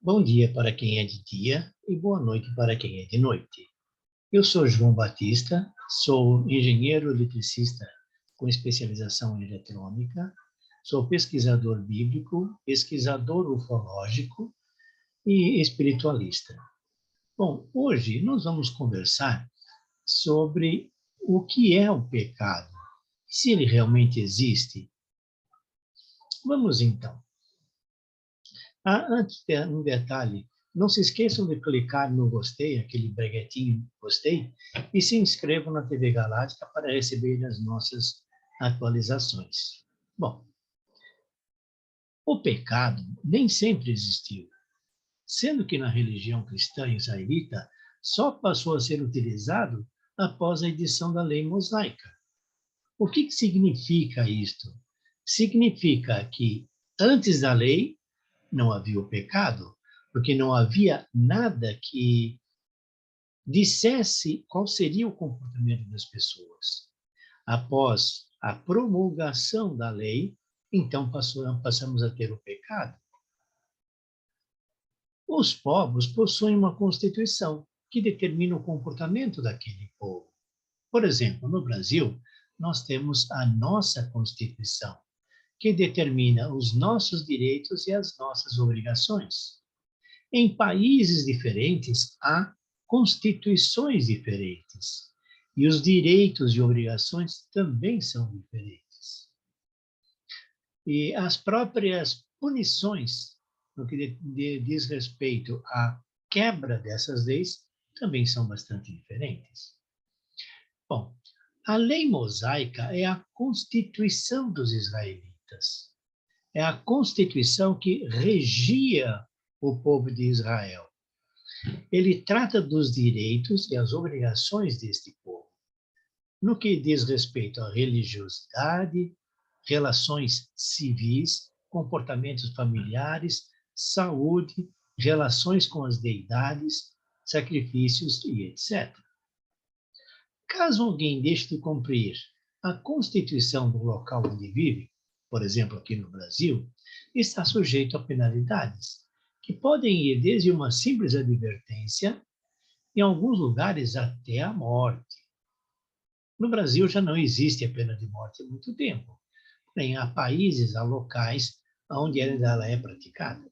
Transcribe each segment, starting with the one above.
Bom dia para quem é de dia e boa noite para quem é de noite. Eu sou João Batista, sou engenheiro eletricista com especialização em eletrônica, sou pesquisador bíblico, pesquisador ufológico e espiritualista. Bom, hoje nós vamos conversar sobre o que é o pecado, se ele realmente existe. Vamos então. Antes, um detalhe, não se esqueçam de clicar no gostei, aquele breguetinho gostei, e se inscrevam na TV Galáctica para receber as nossas atualizações. Bom, o pecado nem sempre existiu, sendo que na religião cristã israelita só passou a ser utilizado após a edição da lei mosaica. O que significa isto? Significa que antes da lei não havia o pecado, porque não havia nada que dissesse qual seria o comportamento das pessoas. Após a promulgação da lei, então passamos a ter o pecado. Os povos possuem uma constituição que determina o comportamento daquele povo. Por exemplo, no Brasil, nós temos a nossa Constituição, que determina os nossos direitos e as nossas obrigações. Em países diferentes, há constituições diferentes. E os direitos e obrigações também são diferentes. E as próprias punições, no que diz respeito à quebra dessas leis, também são bastante diferentes. Bom, a lei mosaica é a constituição dos israelitas. É a constituição que regia o povo de Israel. Ele trata dos direitos e as obrigações deste povo, no que diz respeito à religiosidade, relações civis, comportamentos familiares, saúde, relações com as deidades, sacrifícios e etc. Caso alguém deixe de cumprir a constituição do local onde vive, por exemplo, aqui no Brasil, está sujeito a penalidades, que podem ir desde uma simples advertência, em alguns lugares até a morte. No Brasil já não existe a pena de morte há muito tempo, porém há países, há locais onde ela é praticada.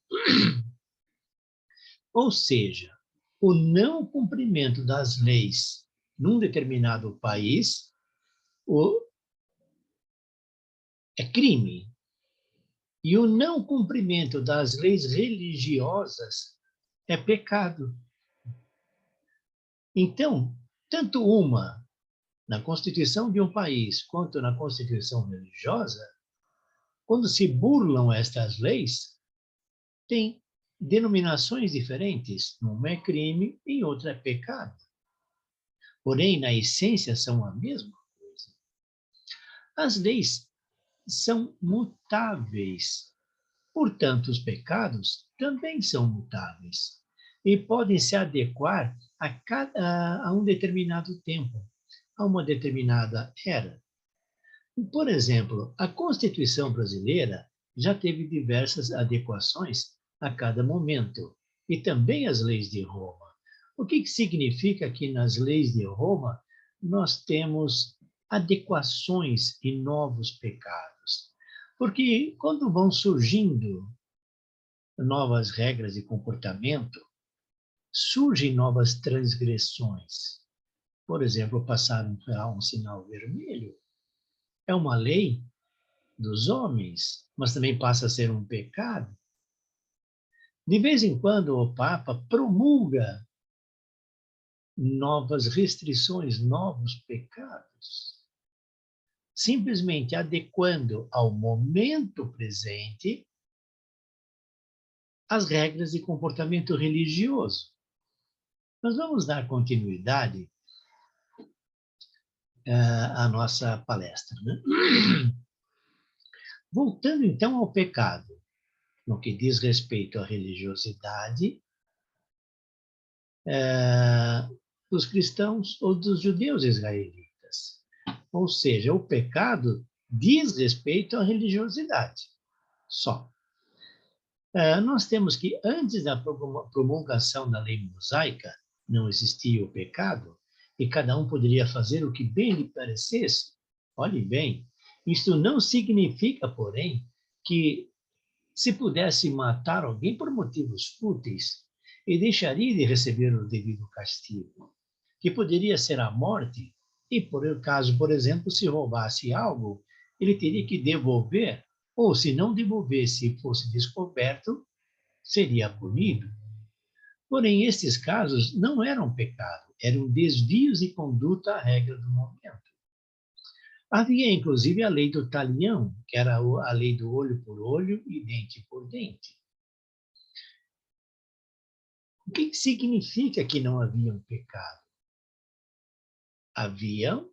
Ou seja, o não cumprimento das leis num determinado país é crime. E o não cumprimento das leis religiosas é pecado. Então, tanto uma na Constituição de um país quanto na Constituição religiosa, quando se burlam estas leis, tem denominações diferentes. Uma é crime e outra é pecado. Porém, na essência, são a mesma coisa. As leis são mutáveis. Portanto, os pecados também são mutáveis e podem se adequar a um determinado tempo, a uma determinada era. Por exemplo, a Constituição brasileira já teve diversas adequações a cada momento, e também as leis de Roma. O que significa que nas leis de Roma nós temos adequações e novos pecados? Porque quando vão surgindo novas regras de comportamento, surgem novas transgressões. Por exemplo, passar um sinal vermelho é uma lei dos homens, mas também passa a ser um pecado. De vez em quando, o Papa promulga novas restrições, novos pecados, simplesmente adequando ao momento presente as regras de comportamento religioso. Nós vamos dar continuidade à nossa palestra, né? Voltando então ao pecado, no que diz respeito à religiosidade dos cristãos ou dos judeus israelitas. Ou seja, o pecado diz respeito à religiosidade, só. Nós temos que, antes da promulgação da lei mosaica, não existia o pecado, e cada um poderia fazer o que bem lhe parecesse. Olhe bem, isto não significa, porém, que se pudesse matar alguém por motivos fúteis, e deixaria de receber o devido castigo, que poderia ser a morte, e por caso, por exemplo, se roubasse algo, ele teria que devolver, ou se não devolvesse e fosse descoberto, seria punido. Porém, estes casos não eram pecado, eram desvios de conduta à regra do momento. Havia, inclusive, a lei do talião, que era a lei do olho por olho e dente por dente. O que significa que não havia um pecado? Haviam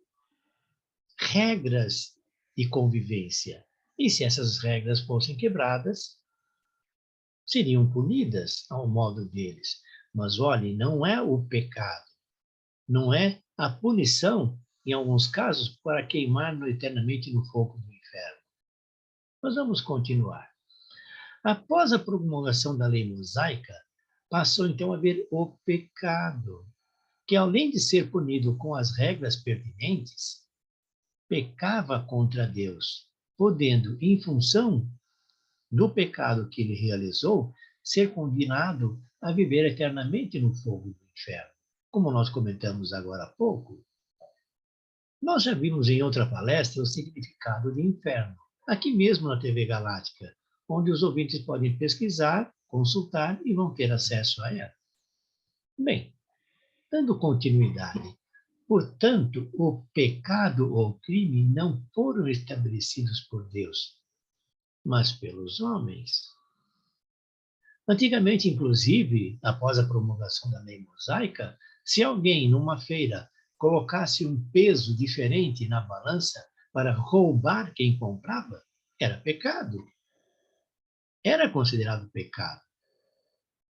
regras de convivência. E se essas regras fossem quebradas, seriam punidas ao modo deles. Mas olhe, não é o pecado, não é a punição, em alguns casos, para queimar eternamente no fogo do inferno. Mas vamos continuar. Após a promulgação da lei mosaica, passou então a haver o pecado, que além de ser punido com as regras pertinentes, pecava contra Deus, podendo, em função do pecado que ele realizou, ser condenado a viver eternamente no fogo do inferno, como nós comentamos agora há pouco. Nós já vimos em outra palestra o significado de inferno, aqui mesmo na TV Galáctica, onde os ouvintes podem pesquisar, consultar e vão ter acesso a ela. Bem, dando continuidade, portanto, o pecado ou o crime não foram estabelecidos por Deus, mas pelos homens. Antigamente, inclusive, após a promulgação da lei mosaica, se alguém numa feira colocasse um peso diferente na balança para roubar quem comprava, era pecado. Era considerado pecado.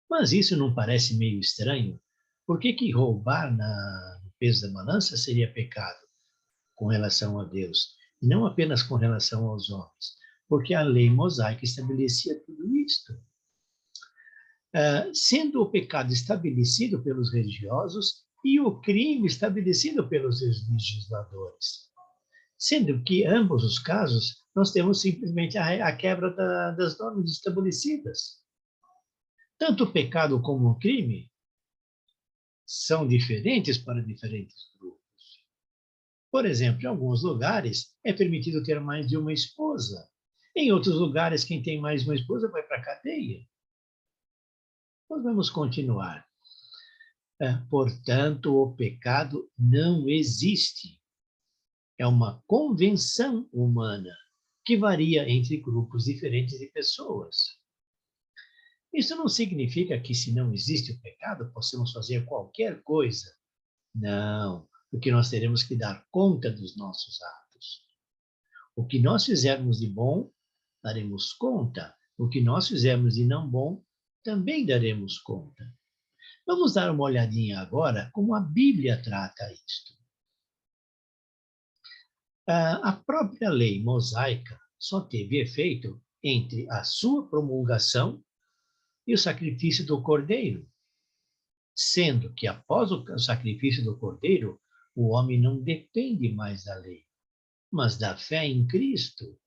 Mas isso não parece meio estranho? Por que roubar no peso da balança seria pecado com relação a Deus, e não apenas com relação aos homens? Porque a lei mosaica estabelecia tudo isto. Sendo o pecado estabelecido pelos religiosos e o crime estabelecido pelos legisladores. Sendo que, em ambos os casos, nós temos simplesmente a quebra das normas estabelecidas. Tanto o pecado como o crime são diferentes para diferentes grupos. Por exemplo, em alguns lugares é permitido ter mais de uma esposa. Em outros lugares, quem tem mais de uma esposa vai para a cadeia. Nós vamos continuar. Portanto, o pecado não existe. É uma convenção humana que varia entre grupos diferentes de pessoas. Isso não significa que, se não existe o pecado, possamos fazer qualquer coisa. Não, porque nós teremos que dar conta dos nossos atos. O que nós fizermos de bom, daremos conta. O que nós fizermos de não bom, também daremos conta. Vamos dar uma olhadinha agora como a Bíblia trata isto. A própria lei mosaica só teve efeito entre a sua promulgação e o sacrifício do cordeiro, sendo que após o sacrifício do cordeiro, o homem não depende mais da lei, mas da fé em Cristo.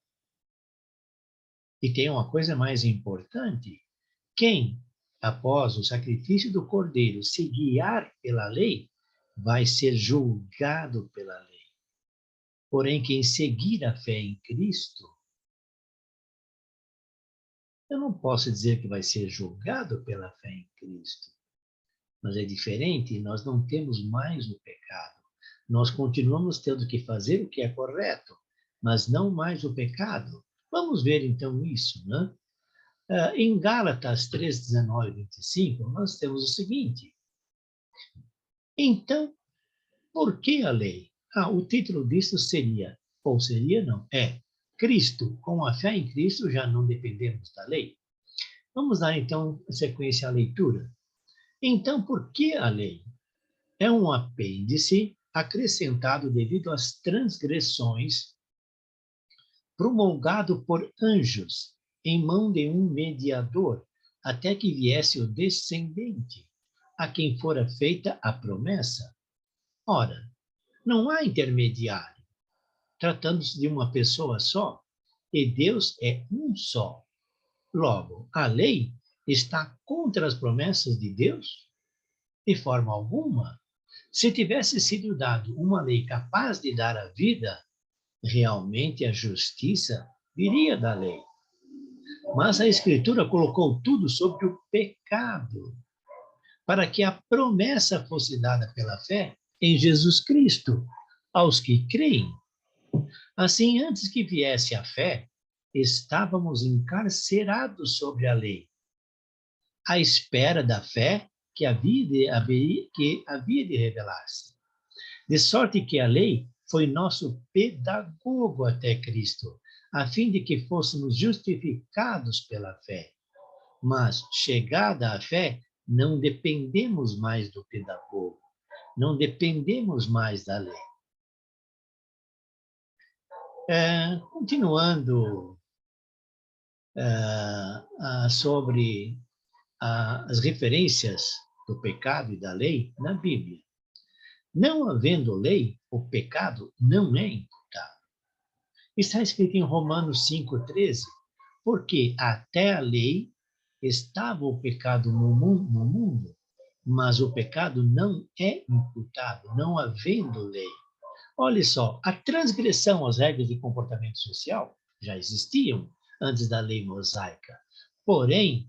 E tem uma coisa mais importante: quem, após o sacrifício do cordeiro, se guiar pela lei, vai ser julgado pela lei. Porém, quem seguir a fé em Cristo, eu não posso dizer que vai ser julgado pela fé em Cristo. Mas é diferente, nós não temos mais o pecado. Nós continuamos tendo que fazer o que é correto, mas não mais o pecado. Vamos ver então isso, né? Em Gálatas 3, 19 e 25, nós temos o seguinte: então, por que a lei? O título disso seria, ou seria não, Cristo. Com a fé em Cristo já não dependemos da lei. Vamos dar então sequência à leitura. Então, por que a lei? É um apêndice acrescentado devido às transgressões promulgado por anjos em mão de um mediador, até que viesse o descendente, a quem fora feita a promessa. Ora, não há intermediário, tratando-se de uma pessoa só, e Deus é um só. Logo, a lei está contra as promessas de Deus? De forma alguma. Se tivesse sido dado uma lei capaz de dar a vida, realmente a justiça viria da lei. Mas a Escritura colocou tudo sobre o pecado, para que a promessa fosse dada pela fé em Jesus Cristo aos que creem. Assim, antes que viesse a fé, estávamos encarcerados sobre a lei, à espera da fé que havia de revelar-se. De sorte que a lei foi nosso pedagogo até Cristo, a fim de que fôssemos justificados pela fé. Mas, chegada a fé, não dependemos mais do pedagogo, não dependemos mais da lei. Continuando sobre as referências do pecado e da lei na Bíblia. Não havendo lei, o pecado não é imputado. Está escrito em Romanos 5,13, porque até a lei estava o pecado no mundo, mas o pecado não é imputado, não havendo lei. Olha só, a transgressão às regras de comportamento social já existiam antes da lei mosaica, porém,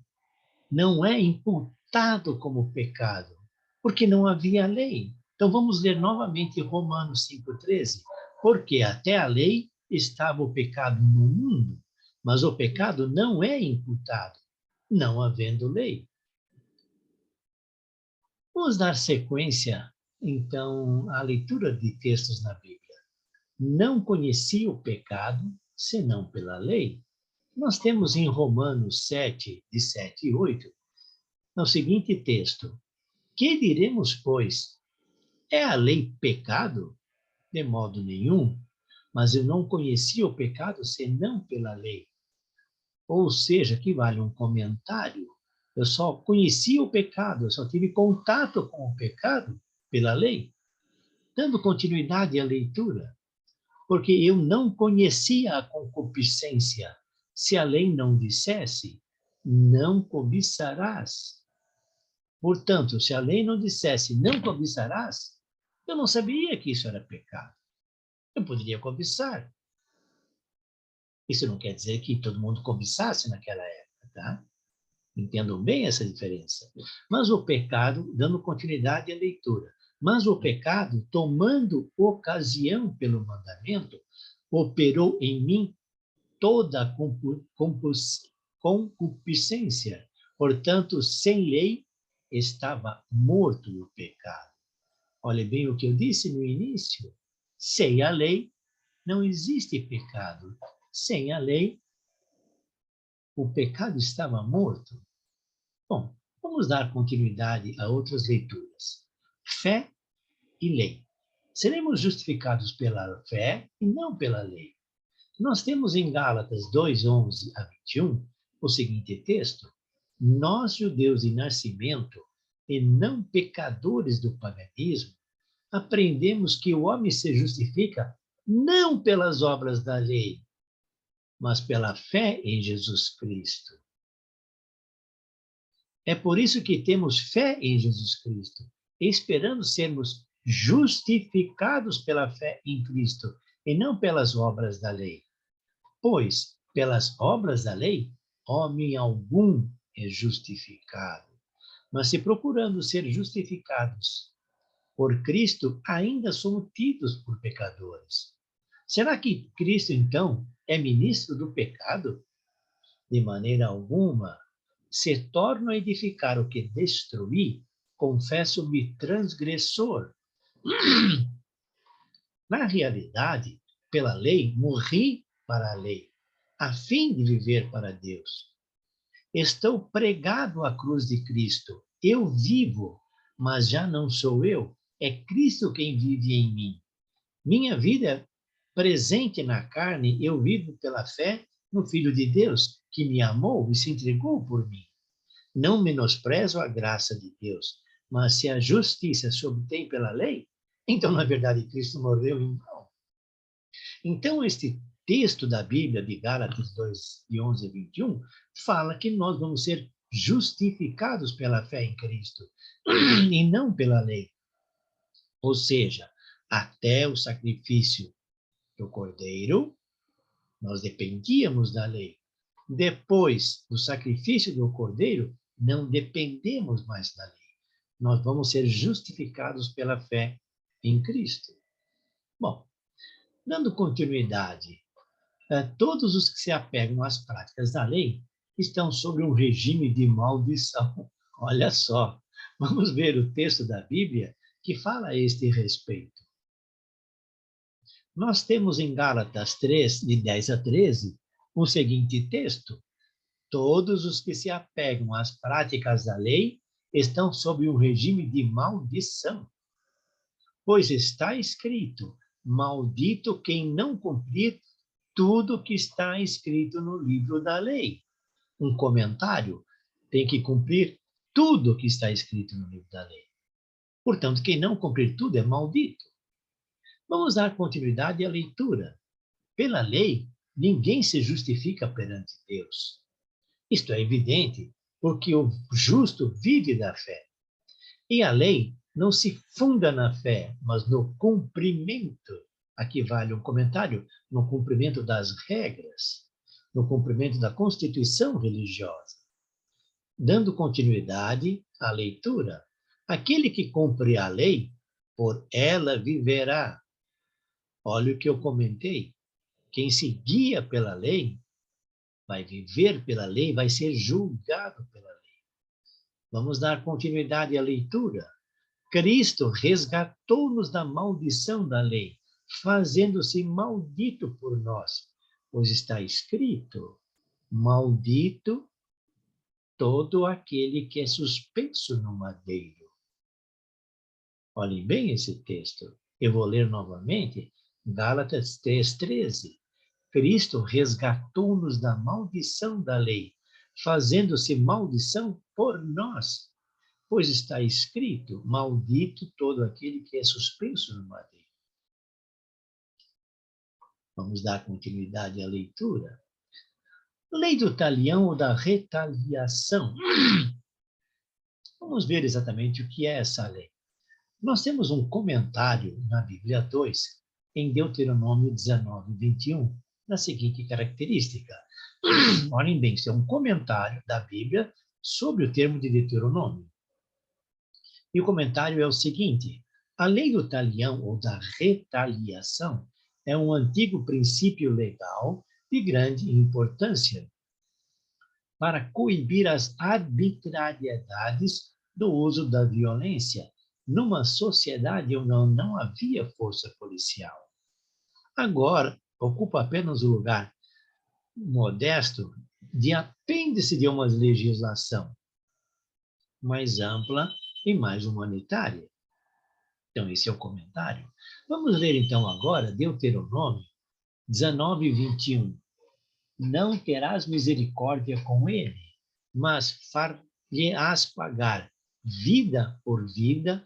não é imputado como pecado, porque não havia lei. Então vamos ler novamente Romanos 5,13. Porque até a lei estava o pecado no mundo, mas o pecado não é imputado, não havendo lei. Vamos dar sequência, então, à leitura de textos na Bíblia. Não conhecia o pecado, senão pela lei. Nós temos em Romanos 7, de 7 e 8, no seguinte texto: que diremos, pois? É a lei pecado? De modo nenhum. Mas eu não conhecia o pecado senão pela lei. Ou seja, aqui vale um comentário. Eu só conhecia o pecado, eu só tive contato com o pecado pela lei. Dando continuidade à leitura, porque eu não conhecia a concupiscência. Se a lei não dissesse, não cobiçarás. Portanto, se a lei não dissesse, não cobiçarás, eu não sabia que isso era pecado. Eu poderia cobiçar. Isso não quer dizer que todo mundo cobiçasse naquela época, tá? Entendam bem essa diferença. Mas o pecado, dando continuidade à leitura, mas o pecado, tomando ocasião pelo mandamento, operou em mim toda a concupiscência. Portanto, sem lei, estava morto o pecado. Olha bem o que eu disse no início. Sem a lei, não existe pecado. Sem a lei, o pecado estava morto. Bom, vamos dar continuidade a outras leituras. Fé e lei. Seremos justificados pela fé e não pela lei. Nós temos em Gálatas 2:11 a 21 o seguinte texto: nós, judeus de nascimento e não pecadores do paganismo, aprendemos que o homem se justifica não pelas obras da lei, mas pela fé em Jesus Cristo. É por isso que temos fé em Jesus Cristo, esperando sermos justificados pela fé em Cristo e não pelas obras da lei. Pois, pelas obras da lei, homem algum é justificado. Mas se procurando ser justificados por Cristo, ainda somos tidos por pecadores. Será que Cristo, então, é ministro do pecado? De maneira alguma. Se torno a edificar o que destruí, confesso-me transgressor. Na realidade, pela lei, morri para a lei, a fim de viver para Deus. Estou pregado à cruz de Cristo. Eu vivo, mas já não sou eu. É Cristo quem vive em mim. Minha vida presente na carne, eu vivo pela fé no Filho de Deus, que me amou e se entregou por mim. Não menosprezo a graça de Deus, mas se a justiça se obtém pela lei, então, na verdade, Cristo morreu em vão. Então, este texto da Bíblia, de Gálatas 2, de 11 a 21, fala que nós vamos ser justificados pela fé em Cristo e não pela lei. Ou seja, até o sacrifício do Cordeiro, nós dependíamos da lei. Depois do sacrifício do Cordeiro, não dependemos mais da lei. Nós vamos ser justificados pela fé em Cristo. Bom, dando continuidade, todos os que se apegam às práticas da lei estão sob um regime de maldição. Olha só, vamos ver o texto da Bíblia que fala a este respeito. Nós temos em Gálatas 3, de 10 a 13, o seguinte texto: todos os que se apegam às práticas da lei estão sob um regime de maldição. Pois está escrito: maldito quem não cumprir tudo que está escrito no livro da lei. Um comentário tem que cumprir tudo que está escrito no livro da lei. Portanto, quem não cumprir tudo é maldito. Vamos dar continuidade à leitura. Pela lei, ninguém se justifica perante Deus. Isto é evidente, porque o justo vive da fé. E a lei não se funda na fé, mas no cumprimento. Aqui vale um comentário: no cumprimento das regras, no cumprimento da constituição religiosa. Dando continuidade à leitura, aquele que cumpre a lei, por ela viverá. Olha o que eu comentei. Quem se guia pela lei, vai viver pela lei, vai ser julgado pela lei. Vamos dar continuidade à leitura. Cristo resgatou-nos da maldição da lei, fazendo-se maldito por nós, pois está escrito: maldito todo aquele que é suspenso no madeiro. Olhem bem esse texto. Eu vou ler novamente, Gálatas 3:13. Cristo resgatou-nos da maldição da lei, fazendo-se maldição por nós, pois está escrito: maldito todo aquele que é suspenso no madeiro. Vamos dar continuidade à leitura. Lei do talião ou da retaliação. Vamos ver exatamente o que é essa lei. Nós temos um comentário na Bíblia 2, em Deuteronômio 19:21, na seguinte característica. Olhem bem, isso é um comentário da Bíblia sobre o termo de Deuteronômio. E o comentário é o seguinte: a lei do talião ou da retaliação é um antigo princípio legal de grande importância para coibir as arbitrariedades do uso da violência numa sociedade onde não havia força policial. Agora, ocupa apenas o lugar modesto de apêndice de uma legislação mais ampla e mais humanitária. Então, esse é o comentário. Vamos ler, então, agora Deuteronômio 19:21. Não terás misericórdia com ele, mas far-lhe-ás pagar vida por vida,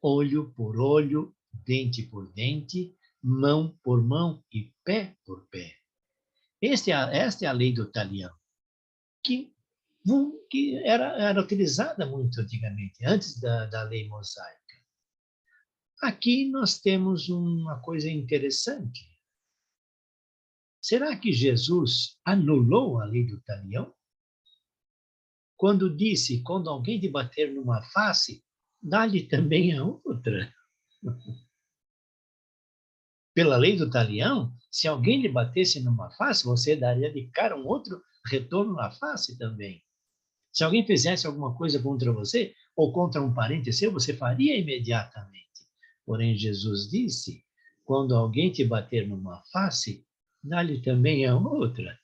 olho por olho, dente por dente, mão por mão e pé por pé. Esta é a lei do talião, que era utilizada muito antigamente, antes da lei mosaica. Aqui nós temos uma coisa interessante. Será que Jesus anulou a lei do talião? Quando disse: quando alguém te bater numa face, dá-lhe também a outra. Pela lei do talião, se alguém lhe batesse numa face, você daria de cara um outro retorno na face também. Se alguém fizesse alguma coisa contra você ou contra um parente seu, você faria imediatamente. Porém, Jesus disse: quando alguém te bater numa face, dá-lhe também a outra.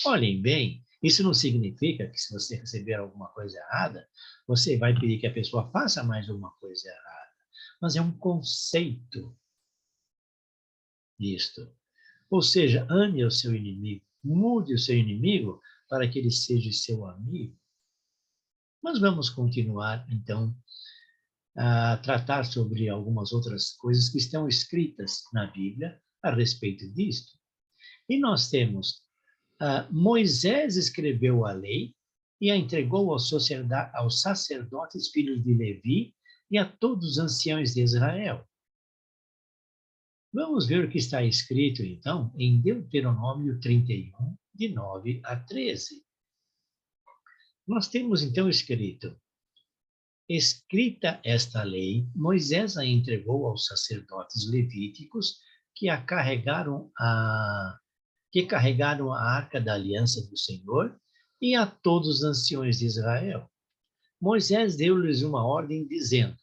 Olhem bem, isso não significa que se você receber alguma coisa errada, você vai pedir que a pessoa faça mais uma coisa errada. Mas é um conceito disto. Ou seja, ame o seu inimigo, mude o seu inimigo para que ele seja seu amigo. Mas vamos continuar, então, a tratar sobre algumas outras coisas que estão escritas na Bíblia a respeito disto. E nós temos, Moisés escreveu a lei e a entregou aos sacerdotes, filhos de Levi, e a todos os anciãos de Israel. Vamos ver o que está escrito, então, em Deuteronômio 31, de 9 a 13. Nós temos, então, escrita esta lei, Moisés a entregou aos sacerdotes levíticos que carregaram a arca da aliança do Senhor e a todos os anciões de Israel. Moisés deu-lhes uma ordem dizendo: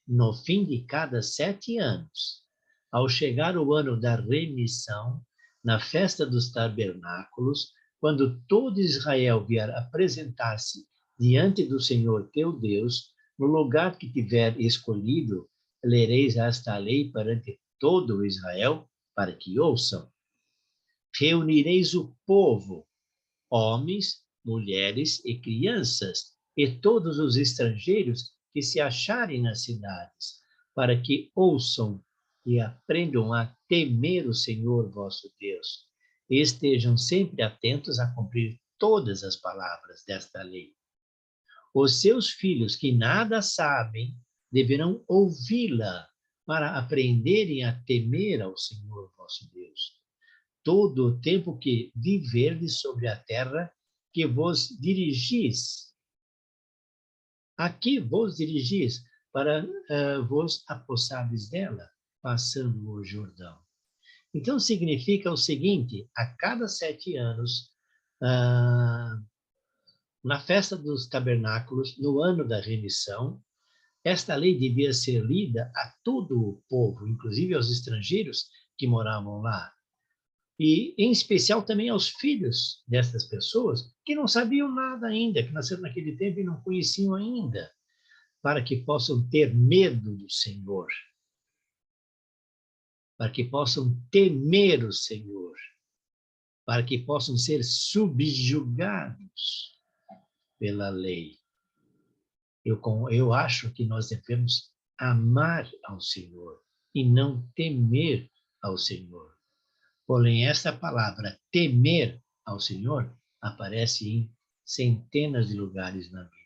no fim de cada 7 anos, ao chegar o ano da remissão, na festa dos tabernáculos, quando todo Israel vier apresentar-se diante do Senhor teu Deus, no lugar que tiver escolhido, lereis esta lei perante todo Israel, para que ouçam. Reunireis o povo, homens, mulheres e crianças, e todos os estrangeiros que se acharem nas cidades, para que ouçam e aprendam a temer o Senhor vosso Deus, e estejam sempre atentos a cumprir todas as palavras desta lei. Os seus filhos que nada sabem deverão ouvi-la para aprenderem a temer ao Senhor vosso Deus, todo o tempo que viverdes sobre a terra que vos dirigis. Aqui vos dirigis para vos apossardes dela, passando o Jordão. Então, significa o seguinte: a cada 7 anos, na festa dos tabernáculos, no ano da remissão, esta lei devia ser lida a todo o povo, inclusive aos estrangeiros que moravam lá. E, em especial, também aos filhos destas pessoas que não sabiam nada ainda, que nasceram naquele tempo e não conheciam ainda, para que possam ter medo do Senhor, para que possam temer o Senhor, para que possam ser subjugados pela lei. Eu acho que nós devemos amar ao Senhor e não temer ao Senhor. Porém, esta palavra, temer ao Senhor, aparece em centenas de lugares na Bíblia.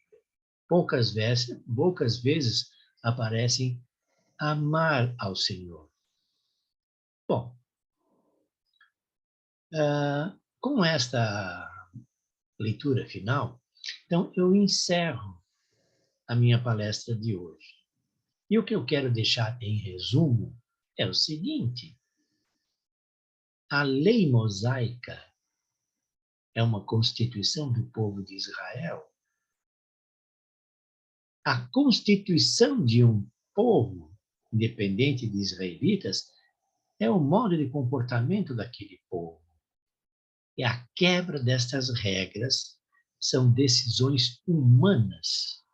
Poucas vezes aparecem amar ao Senhor. Bom, com esta leitura final, então eu encerro a minha palestra de hoje. E o que eu quero deixar em resumo é o seguinte: a lei mosaica é uma constituição do povo de Israel. A constituição de um povo, independente de israelitas, é o modo de comportamento daquele povo. E a quebra destas regras são decisões humanas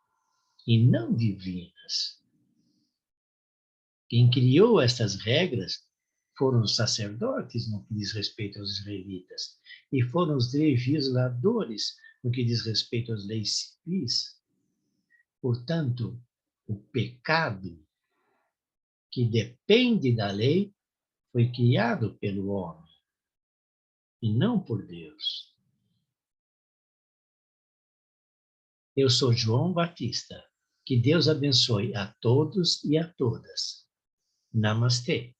e não divinas. Quem criou estas regras foram os sacerdotes no que diz respeito aos israelitas e foram os legisladores no que diz respeito às leis civis. Portanto, o pecado que depende da lei foi criado pelo homem e não por Deus. Eu sou João Batista. Que Deus abençoe a todos e a todas. Namastê.